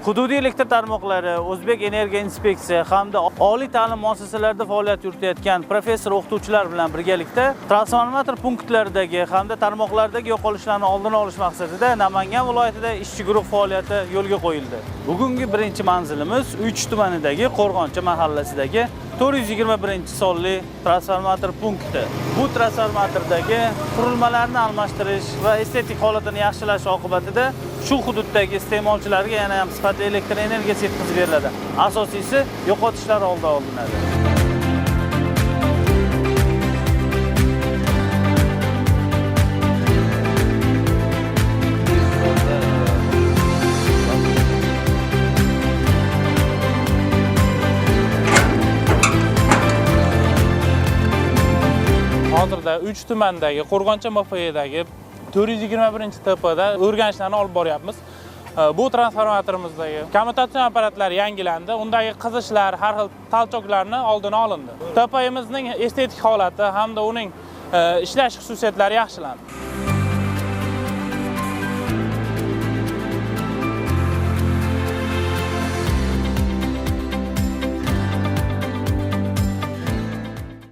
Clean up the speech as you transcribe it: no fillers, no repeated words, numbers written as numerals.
Hududiy elektr tarmoqlari, O'zbek Energiya inspeksiya hamda oliy ta'lim muassasalarida faoliyat yuritayotgan professor o'qituvchilar bilan birgalikda transformator punktlaridagi hamda tarmoqlardagi yo'qolishlarni oldini olish maqsadida Namangan viloyatida ishchi guruh faoliyati yo'lga qo'yildi. Bugungi birinchi manzilimiz Uychi tumanidagi Qo'rg'oncha mahallasidagi 421-sonli transformator punkti. Bu transformatordagi qurilmalarni almashtirish va estetik holatini yaxshilash oqibatida shu hududdagi iste'molchilarga yana ham sifatli elektr energiyasi yetkazib beriladi. Asosiysi yo'qotishlar oldini olinadi. Hozirda Uychi tumanidagi Qo'rg'oncha MFEdagi 421-TPda o'rganishlarni olib boryapmiz. Bu transformatorimizdagi kommutatsion apparatlar yangilandi. Undagi qizishlar, har xil talchoklarni oldini olindi. TPimizning estetik holati hamda uning ishlash xususiyatlari yaxshilandi.